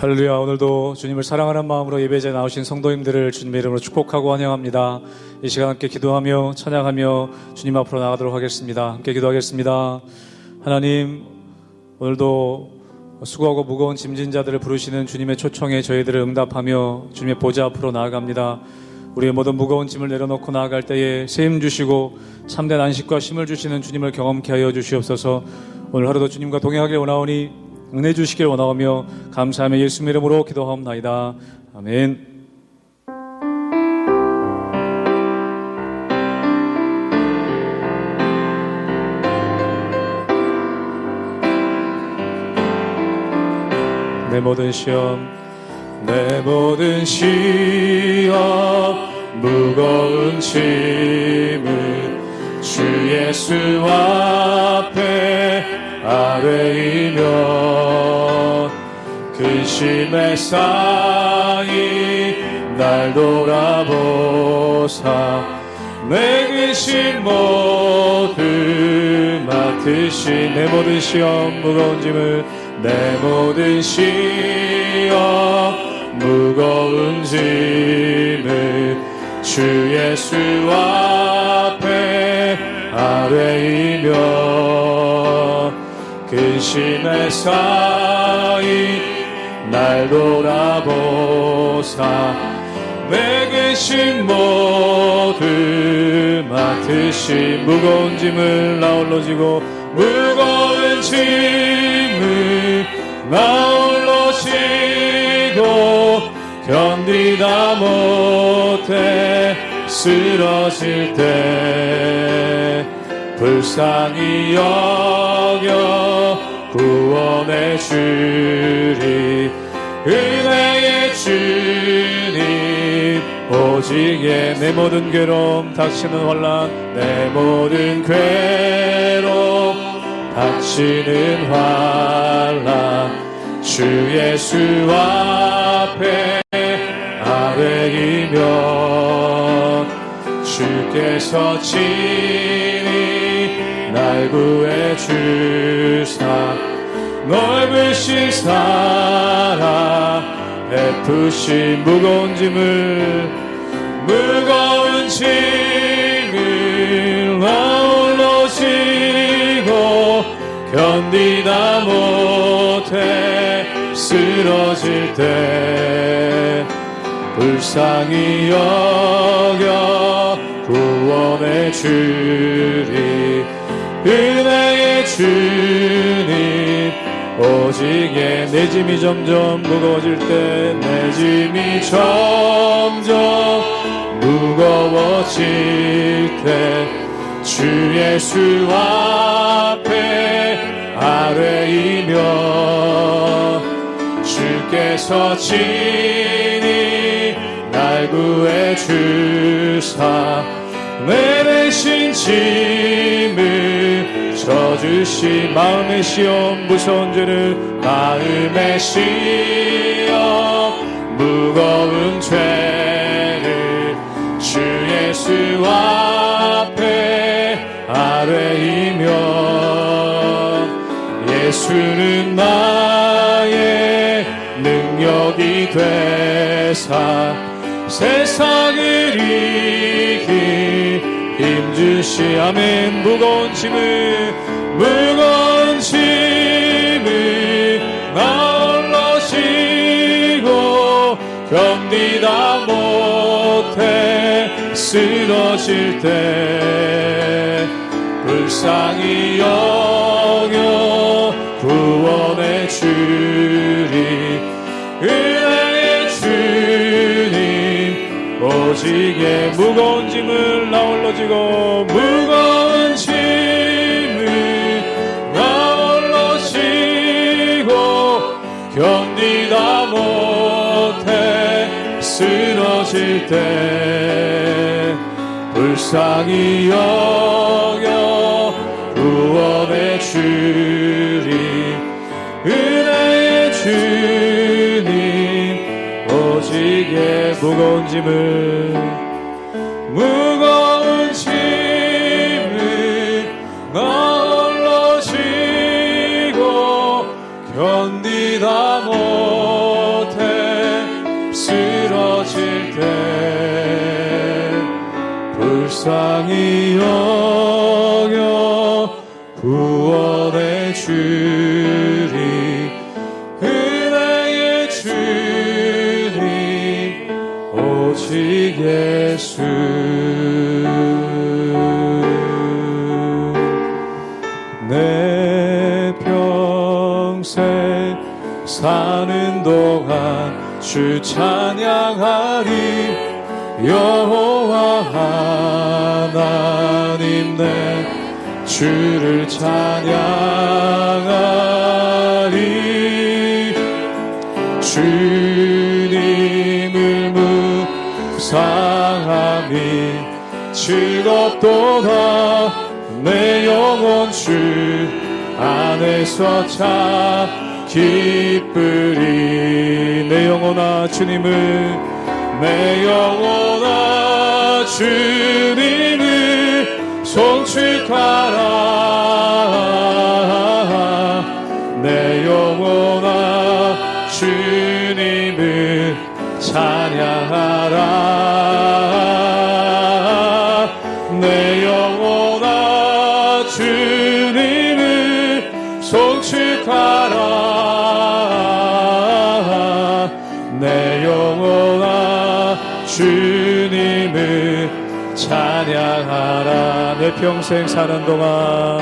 할렐루야. 오늘도 주님을 사랑하는 마음으로 예배자에 나오신 성도님들을 주님의 이름으로 축복하고 환영합니다. 이 시간 함께 기도하며 찬양하며 주님 앞으로 나가도록 하겠습니다. 함께 기도하겠습니다. 하나님, 오늘도 수고하고 무거운 짐진 자들을 부르시는 주님의 초청에 저희들을 응답하며 주님의 보좌 앞으로 나아갑니다. 우리의 모든 무거운 짐을 내려놓고 나아갈 때에 세임 주시고 참된 안식과 쉼을 주시는 주님을 경험케 하여 주시옵소서. 오늘 하루도 주님과 동행하길 원하오니 은혜 주시길 원하오며 감사하며 예수님 이름으로 기도하옵나이다. 아멘. 내 모든 시험 무거운 짐을 주 예수 앞에 아뢰이며 근심에 쌓인 날 돌아보사 내 근심 모두 맡으신 내 모든 시험 무거운 짐을 내 모든 시험 무거운 짐을 주 예수 앞에 아뢰이며 근심에 쌓인 날 돌아보사 내 근심 모두 맡으신 무거운 짐을 나 홀로 지고 무거운 짐을 나 홀로 지고 견디다 못해 쓰러질 때 불쌍히 여겨 구원해 주리 은혜의 주님 오직에 내 모든 괴로움 닥치는 환난 내 모든 괴로움 닥치는 환난 주 예수 앞에 아뢰이며 주께서 친히 날 구해 주사 넓으신 사랑 베푸신 무거운 짐을 나 홀로 지고 견디다 못해 쓰러질 때 불쌍히 여겨 구원해 주리 은혜의 주님 오직에 내 짐이 점점 무거워질 때 내 짐이 점점 무거워질 때 주 예수 앞에 아뢰이며 주께서 친히 날 구해 주사 내 대신 짐을 져주시 마음의 시험 무서운 죄를 마음의 시험 무거운 죄를 주 예수 앞에 아뢰이며 예수는 나의 능력이 되사 세상을 이기 힘주시 아멘 무거운 짐을 나 홀로 지고 견디다 못해 쓰러질 때 불쌍히 여겨 구원해 주리 은혜의 주님 오직에 무거운 짐을 나 홀로 지고 무거운 짐을 나 홀로 지고 견디다 못해 쓰러질 때 불쌍히 여겨 구원해 주리 은혜의 주님 오직에 무거운 짐을 나 홀로 지고 견디다 못 불쌍히 여겨 구원해 주리. 은혜의 주님 오직 예수. 내 평생 사는 동안 주 찬양하리. 여호와 하나님 내 주를 찬양하리. 주님을 묵상함이 즐겁도다. 내 영혼 주 안에서 참 기쁘리. 내 영혼아 주님을, 내 영혼아 주님을 송축하라. 내 영혼아 주님을 찬양하라. 내 영혼아 주님을 송축하라. 내 영혼아 주님을 찬양하라. 내 평생 사는 동안,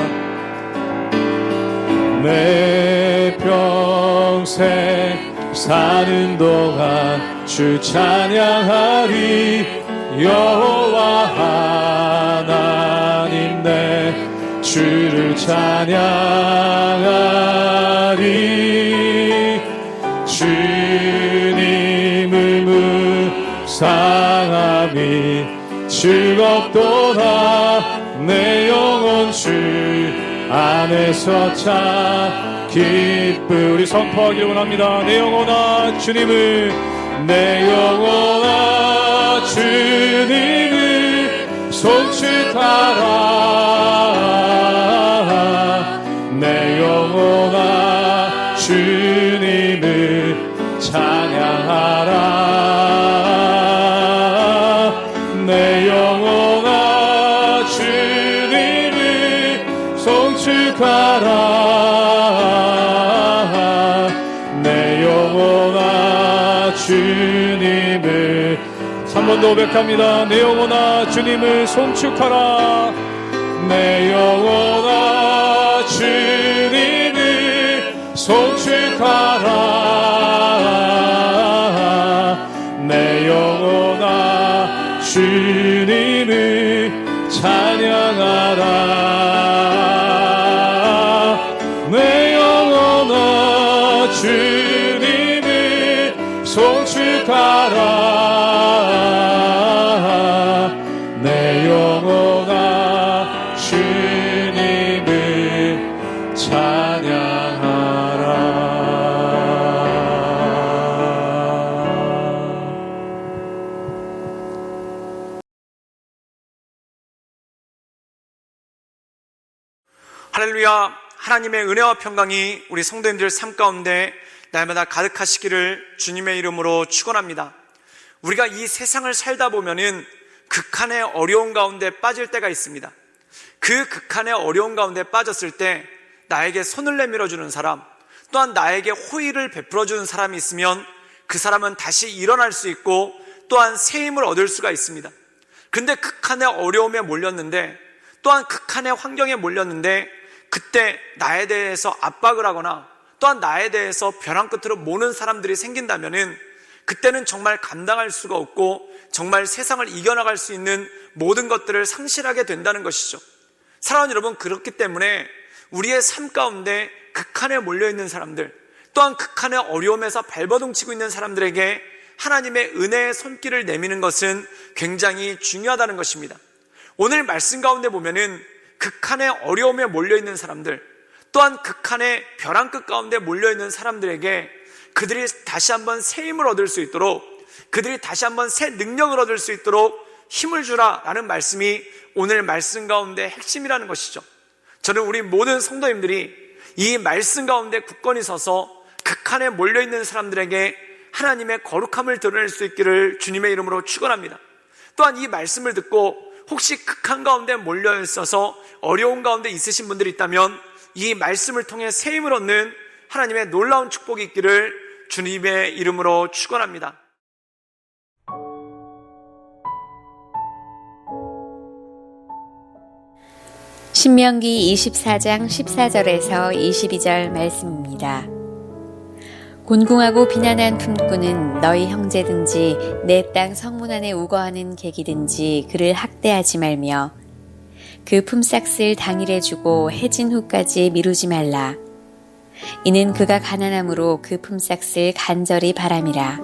내 평생 사는 동안 주 찬양하리. 여호와 하나님 내 주를 찬양하리. 주님을 묵상함이 즐겁도다. 내 영혼 주 안에서 참 기쁘리. 우리 선포하기를 원합니다. 내 영혼아 주님을, 내 영혼아 주님을 송축하라. 내 영혼아 주님을 찬양하라. 내 영혼아 주님을 송축하라. 내 영혼아 주님을, 3번 더 고백합니다. 내 영혼아 주님을 송축하라. 내 영혼아 주님을 송축하라. 내 영혼아 주님을 찬양하라. 내 영혼아 주님을 송축하라. 내 영혼아 주님을 찬양하라. 할렐루야. 하나님의 은혜와 평강이 우리 성도님들 삶 가운데 날마다 가득하시기를 주님의 이름으로 축원합니다. 우리가 이 세상을 살다 보면은 극한의 어려운 가운데 빠질 때가 있습니다. 그 극한의 어려운 가운데 빠졌을 때 나에게 손을 내밀어주는 사람, 또한 나에게 호의를 베풀어주는 사람이 있으면 그 사람은 다시 일어날 수 있고 또한 새 힘을 얻을 수가 있습니다. 근데 극한의 어려움에 몰렸는데, 또한 극한의 환경에 몰렸는데, 그때 나에 대해서 압박을 하거나 또한 나에 대해서 벼랑 끝으로 모는 사람들이 생긴다면은 그때는 정말 감당할 수가 없고 정말 세상을 이겨나갈 수 있는 모든 것들을 상실하게 된다는 것이죠. 사랑하는 여러분, 그렇기 때문에 우리의 삶 가운데 극한에 몰려있는 사람들, 또한 극한의 어려움에서 발버둥치고 있는 사람들에게 하나님의 은혜의 손길을 내미는 것은 굉장히 중요하다는 것입니다. 오늘 말씀 가운데 보면은 극한의 어려움에 몰려있는 사람들, 또한 극한의 벼랑 끝 가운데 몰려있는 사람들에게 그들이 다시 한번 새 힘을 얻을 수 있도록, 그들이 다시 한번 새 능력을 얻을 수 있도록 힘을 주라 라는 말씀이 오늘 말씀 가운데 핵심이라는 것이죠. 저는 우리 모든 성도님들이 이 말씀 가운데 굳건히 서서 극한에 몰려있는 사람들에게 하나님의 거룩함을 드러낼 수 있기를 주님의 이름으로 축원합니다. 또한 이 말씀을 듣고 혹시 극한 가운데 몰려 있어서 어려운 가운데 있으신 분들이 있다면 이 말씀을 통해 새 힘을 얻는 하나님의 놀라운 축복이 있기를 주님의 이름으로 축원합니다. 신명기 24장 14절에서 22절 말씀입니다. 곤궁하고 비난한 품꾼은 너희 형제든지 내 땅 성문 안에 우거하는 객이든지 그를 학대하지 말며 그 품삯을 당일에 주고 해진 후까지 미루지 말라. 이는 그가 가난함으로 그 품삯을 간절히 바람이라.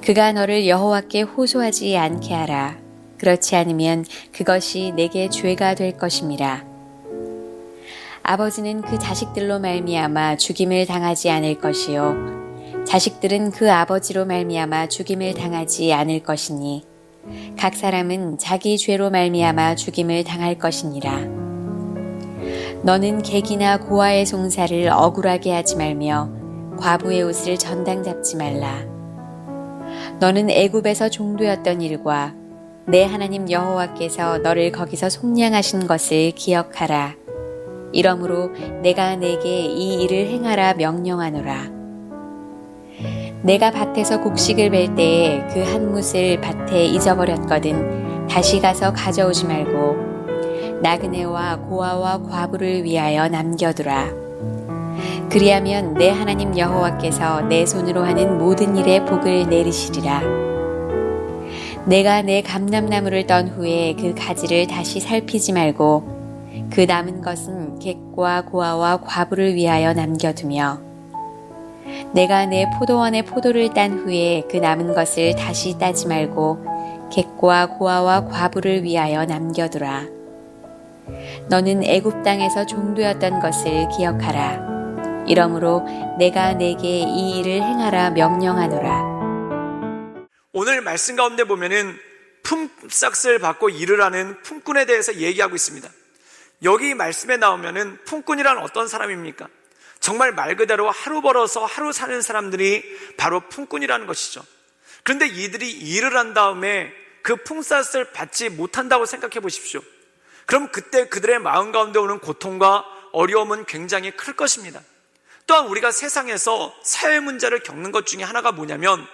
그가 너를 여호와께 호소하지 않게 하라. 그렇지 않으면 그것이 내게 죄가 될 것임이라. 아버지는 그 자식들로 말미암아 죽임을 당하지 않을 것이요 자식들은 그 아버지로 말미암아 죽임을 당하지 않을 것이니 각 사람은 자기 죄로 말미암아 죽임을 당할 것이니라. 너는 객이나 고아의 송사를 억울하게 하지 말며 과부의 옷을 전당 잡지 말라. 너는 애굽에서 종되었던 일과 내 하나님 여호와께서 너를 거기서 속량하신 것을 기억하라. 이러므로 내가 내게 이 일을 행하라 명령하노라. 내가 밭에서 곡식을 벨 때에 그 한 뭇을 밭에 잊어버렸거든 다시 가서 가져오지 말고 나그네와 고아와 과부를 위하여 남겨두라. 그리하면 내 하나님 여호와께서 내 손으로 하는 모든 일에 복을 내리시리라. 내가 내 감람나무를 떤 후에 그 가지를 다시 살피지 말고 그 남은 것은 객과 고아와 과부를 위하여 남겨두며 내가 내 포도원의 포도를 딴 후에 그 남은 것을 다시 따지 말고 객과 고아와 과부를 위하여 남겨두라. 너는 애굽 땅에서 종되었던 것을 기억하라. 이러므로 내가 내게 이 일을 행하라 명령하노라. 오늘 말씀 가운데 보면은 품삯을 받고 일을 하는 품꾼에 대해서 얘기하고 있습니다. 여기 말씀에 나오면은 품꾼이란 어떤 사람입니까? 정말 말 그대로 하루 벌어서 하루 사는 사람들이 바로 품꾼이라는 것이죠. 그런데 이들이 일을 한 다음에 그 품삯을 받지 못한다고 생각해 보십시오. 그럼 그때 그들의 마음 가운데 오는 고통과 어려움은 굉장히 클 것입니다. 또한 우리가 세상에서 사회 문제를 겪는 것 중에 하나가 뭐냐면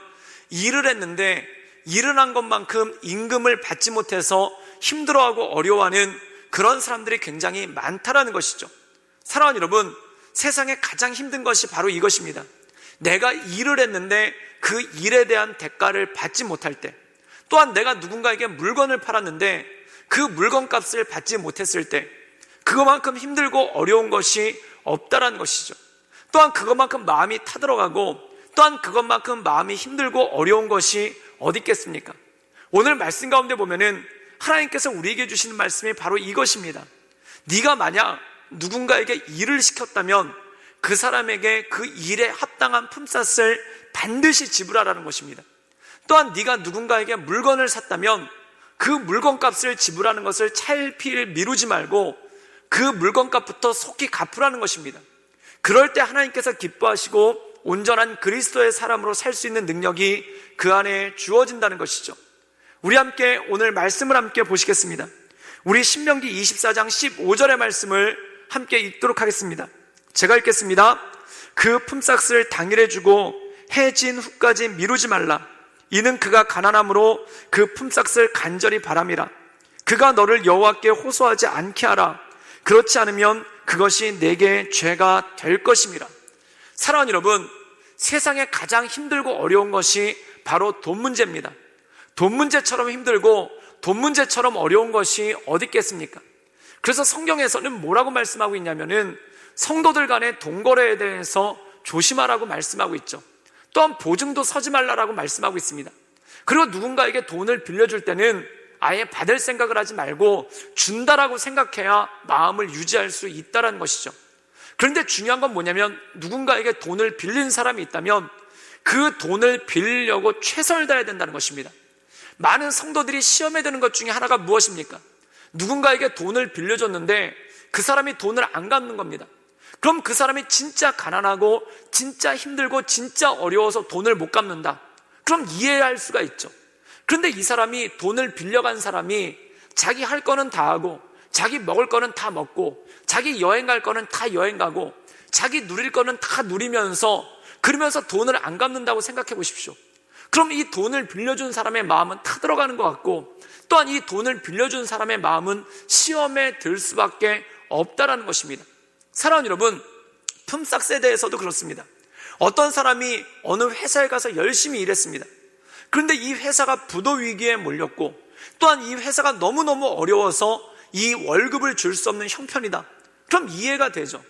일을 했는데 일을 한 것만큼 임금을 받지 못해서 힘들어하고 어려워하는 그런 사람들이 굉장히 많다라는 것이죠. 사랑하는 여러분, 세상에 가장 힘든 것이 바로 이것입니다. 내가 일을 했는데 그 일에 대한 대가를 받지 못할 때, 또한 내가 누군가에게 물건을 팔았는데 그 물건값을 받지 못했을 때 그것만큼 힘들고 어려운 것이 없다라는 것이죠. 또한 그것만큼 마음이 타들어가고 또한 그것만큼 마음이 힘들고 어려운 것이 어디 있겠습니까? 오늘 말씀 가운데 보면은 하나님께서 우리에게 주시는 말씀이 바로 이것입니다. 네가 만약 누군가에게 일을 시켰다면 그 사람에게 그 일에 합당한 품삯을 반드시 지불하라는 것입니다. 또한 네가 누군가에게 물건을 샀다면 그 물건값을 지불하는 것을 차일피일 미루지 말고 그 물건값부터 속히 갚으라는 것입니다. 그럴 때 하나님께서 기뻐하시고 온전한 그리스도의 사람으로 살 수 있는 능력이 그 안에 주어진다는 것이죠. 우리 함께 오늘 말씀을 함께 보시겠습니다. 우리 신명기 24장 15절의 말씀을 함께 읽도록 하겠습니다. 제가 읽겠습니다. 그 품삯을 당일에 주고 해진 후까지 미루지 말라. 이는 그가 가난함으로 그 품삯을 간절히 바람이라. 그가 너를 여호와께 호소하지 않게 하라. 그렇지 않으면 그것이 내게 죄가 될 것임이라. 사랑하는 여러분, 세상에 가장 힘들고 어려운 것이 바로 돈 문제입니다. 돈 문제처럼 힘들고 돈 문제처럼 어려운 것이 어디 있겠습니까? 그래서 성경에서는 뭐라고 말씀하고 있냐면은 성도들 간의 돈 거래에 대해서 조심하라고 말씀하고 있죠. 또한 보증도 서지 말라라고 말씀하고 있습니다. 그리고 누군가에게 돈을 빌려줄 때는 아예 받을 생각을 하지 말고 준다라고 생각해야 마음을 유지할 수 있다는 것이죠. 그런데 중요한 건 뭐냐면 누군가에게 돈을 빌린 사람이 있다면 그 돈을 빌리려고 최선을 다해야 된다는 것입니다. 많은 성도들이 시험에 드는 것 중에 하나가 무엇입니까? 누군가에게 돈을 빌려줬는데 그 사람이 돈을 안 갚는 겁니다. 그럼 그 사람이 진짜 가난하고 진짜 힘들고 진짜 어려워서 돈을 못 갚는다. 그럼 이해할 수가 있죠. 그런데 이 사람이 돈을 빌려간 사람이 자기 할 거는 다 하고, 자기 먹을 거는 다 먹고, 자기 여행 갈 거는 다 여행 가고, 자기 누릴 거는 다 누리면서, 그러면서 돈을 안 갚는다고 생각해 보십시오. 그럼 이 돈을 빌려준 사람의 마음은 타들어가는 것 같고, 또한 이 돈을 빌려준 사람의 마음은 시험에 들 수밖에 없다라는 것입니다. 사랑하는 여러분, 품삯 세대에서도 그렇습니다. 어떤 사람이 어느 회사에 가서 열심히 일했습니다. 그런데 이 회사가 부도 위기에 몰렸고, 또한 이 회사가 너무너무 어려워서 이 월급을 줄 수 없는 형편이다. 그럼 이해가 되죠.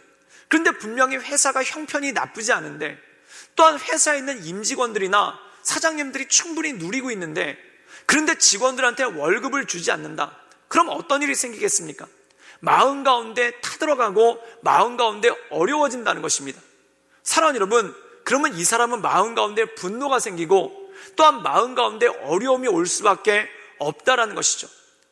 그런데 분명히 회사가 형편이 나쁘지 않은데, 또한 회사에 있는 임직원들이나 사장님들이 충분히 누리고 있는데, 그런데 직원들한테 월급을 주지 않는다. 그럼 어떤 일이 생기겠습니까? 마음 가운데 타들어가고 마음 가운데 어려워진다는 것입니다. 사랑하는 여러분, 그러면 이 사람은 마음 가운데 분노가 생기고, 또한 마음 가운데 어려움이 올 수밖에 없다라는 것이죠.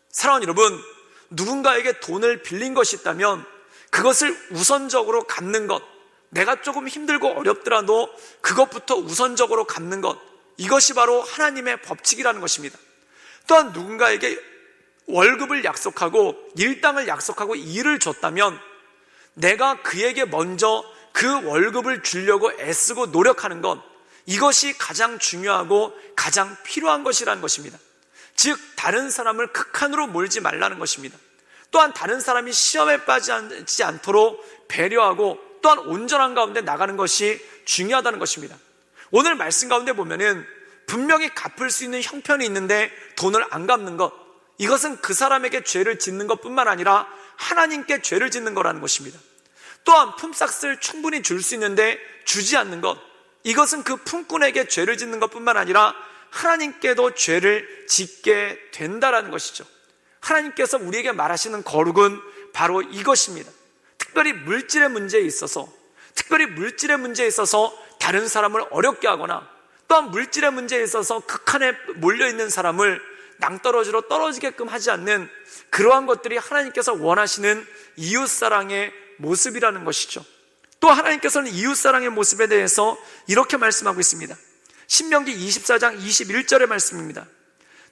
사랑하는 여러분, 누군가에게 돈을 빌린 것이 있다면 그것을 우선적으로 갚는 것, 내가 조금 힘들고 어렵더라도 그것부터 우선적으로 갚는 것, 이것이 바로 하나님의 법칙이라는 것입니다. 또한 누군가에게 월급을 약속하고 일당을 약속하고 일을 줬다면 내가 그에게 먼저 그 월급을 주려고 애쓰고 노력하는 것, 이것이 가장 중요하고 가장 필요한 것이라는 것입니다. 즉 다른 사람을 극한으로 몰지 말라는 것입니다. 또한 다른 사람이 시험에 빠지지 않도록 배려하고, 또한 온전한 가운데 나가는 것이 중요하다는 것입니다. 오늘 말씀 가운데 보면은 분명히 갚을 수 있는 형편이 있는데 돈을 안 갚는 것, 이것은 그 사람에게 죄를 짓는 것뿐만 아니라 하나님께 죄를 짓는 거라는 것입니다. 또한 품삯을 충분히 줄 수 있는데 주지 않는 것, 이것은 그 품꾼에게 죄를 짓는 것뿐만 아니라 하나님께도 죄를 짓게 된다라는 것이죠. 하나님께서 우리에게 말하시는 거룩은 바로 이것입니다. 특별히 물질의 문제에 있어서 다른 사람을 어렵게 하거나, 또한 물질의 문제에 있어서 극한에 몰려있는 사람을 낭떠러지로 떨어지게끔 하지 않는 그러한 것들이 하나님께서 원하시는 이웃사랑의 모습이라는 것이죠. 또 하나님께서는 이웃사랑의 모습에 대해서 이렇게 말씀하고 있습니다. 신명기 24장 21절의 말씀입니다.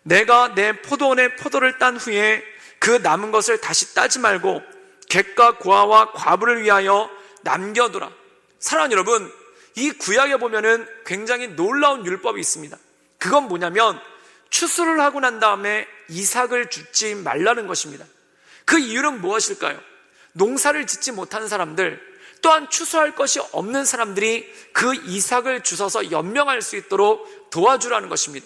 내가 내 포도원의 포도를 딴 후에 그 남은 것을 다시 따지 말고 객과 고아와 과부를 위하여 남겨두라. 사랑하는 여러분, 이 구약에 보면은 굉장히 놀라운 율법이 있습니다. 그건 뭐냐면 추수를 하고 난 다음에 이삭을 주지 말라는 것입니다. 그 이유는 무엇일까요? 농사를 짓지 못한 사람들, 또한 추수할 것이 없는 사람들이 그 이삭을 주워서 연명할 수 있도록 도와주라는 것입니다.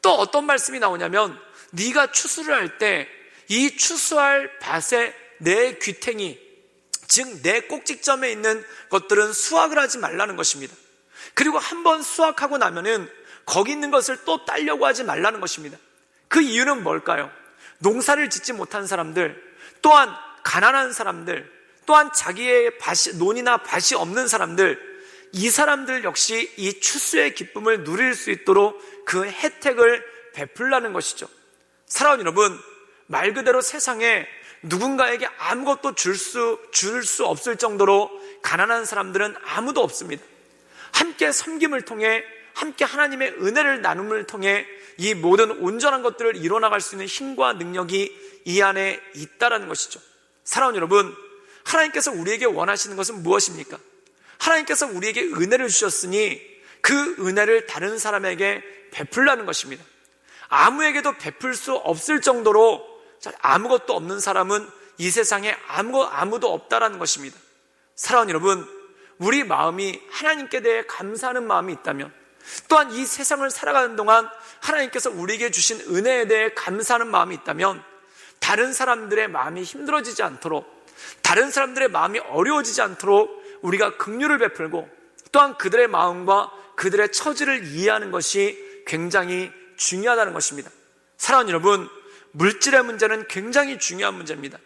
또 어떤 말씀이 나오냐면 네가 추수를 할 때 이 추수할 밭에 내 귀탱이, 즉 내 꼭지점에 있는 것들은 수확을 하지 말라는 것입니다. 그리고 한번 수확하고 나면은 거기 있는 것을 또 따려고 하지 말라는 것입니다. 그 이유는 뭘까요? 농사를 짓지 못한 사람들, 또한 가난한 사람들, 또한 자기의 논이나 밭이 없는 사람들, 이 사람들 역시 이 추수의 기쁨을 누릴 수 있도록 그 혜택을 베풀라는 것이죠. 사랑하는 여러분, 말 그대로 세상에 누군가에게 아무것도 줄 수 없을 정도로 가난한 사람들은 아무도 없습니다. 함께 섬김을 통해, 함께 하나님의 은혜를 나눔을 통해 이 모든 온전한 것들을 이뤄나갈 수 있는 힘과 능력이 이 안에 있다라는 것이죠. 사랑하는 여러분, 하나님께서 우리에게 원하시는 것은 무엇입니까? 하나님께서 우리에게 은혜를 주셨으니 그 은혜를 다른 사람에게 베풀라는 것입니다. 아무에게도 베풀 수 없을 정도로 아무것도 없는 사람은 이 세상에 아무도 없다라는 것입니다. 사랑하는 여러분, 우리 마음이 하나님께 대해 감사하는 마음이 있다면, 또한 이 세상을 살아가는 동안 하나님께서 우리에게 주신 은혜에 대해 감사하는 마음이 있다면 다른 사람들의 마음이 힘들어지지 않도록, 다른 사람들의 마음이 어려워지지 않도록 우리가 긍휼을 베풀고, 또한 그들의 마음과 그들의 처지를 이해하는 것이 굉장히 중요하다는 것입니다. 사랑하는 여러분, 물질의 문제는 굉장히 중요한 문제입니다.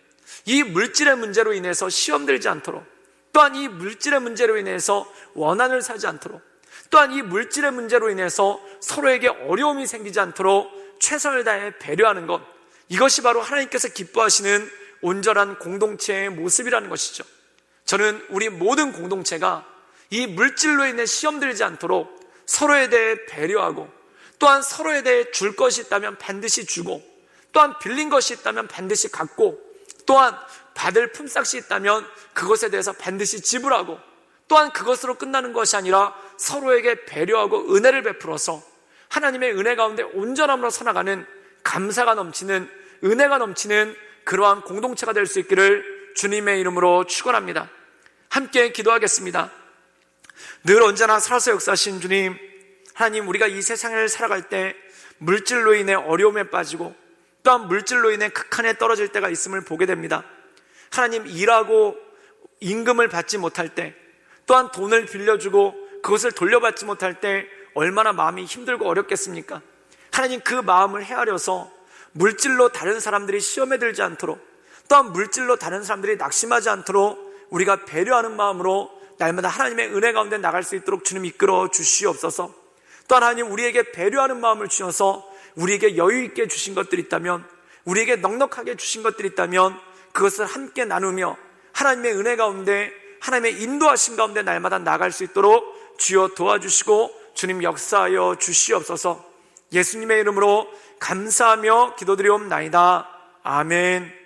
이 물질의 문제로 인해서 시험 들지 않도록, 또한 이 물질의 문제로 인해서 원한을 사지 않도록, 또한 이 물질의 문제로 인해서 서로에게 어려움이 생기지 않도록 최선을 다해 배려하는 것, 이것이 바로 하나님께서 기뻐하시는 온전한 공동체의 모습이라는 것이죠. 저는 우리 모든 공동체가 이 물질로 인해 시험 들지 않도록 서로에 대해 배려하고, 또한 서로에 대해 줄 것이 있다면 반드시 주고, 또한 빌린 것이 있다면 반드시 갚고, 또한 받을 품삯이 있다면 그것에 대해서 반드시 지불하고, 또한 그것으로 끝나는 것이 아니라 서로에게 배려하고 은혜를 베풀어서 하나님의 은혜 가운데 온전함으로 살아가는, 감사가 넘치는, 은혜가 넘치는 그러한 공동체가 될 수 있기를 주님의 이름으로 축원합니다. 함께 기도하겠습니다. 늘 언제나 살아서 역사하신 주님, 하나님, 우리가 이 세상을 살아갈 때 물질로 인해 어려움에 빠지고 또한 물질로 인해 극한에 떨어질 때가 있음을 보게 됩니다. 하나님, 일하고 임금을 받지 못할 때, 또한 돈을 빌려주고 그것을 돌려받지 못할 때 얼마나 마음이 힘들고 어렵겠습니까? 하나님, 그 마음을 헤아려서 물질로 다른 사람들이 시험에 들지 않도록, 또한 물질로 다른 사람들이 낙심하지 않도록 우리가 배려하는 마음으로 날마다 하나님의 은혜 가운데 나갈 수 있도록 주님 이끌어 주시옵소서. 또한 하나님, 우리에게 배려하는 마음을 주셔서 우리에게 여유 있게 주신 것들이 있다면, 우리에게 넉넉하게 주신 것들이 있다면 그것을 함께 나누며 하나님의 은혜 가운데, 하나님의 인도하심 가운데 날마다 나갈 수 있도록 주여 도와주시고 주님 역사하여 주시옵소서. 예수님의 이름으로 감사하며 기도드리옵나이다. 아멘.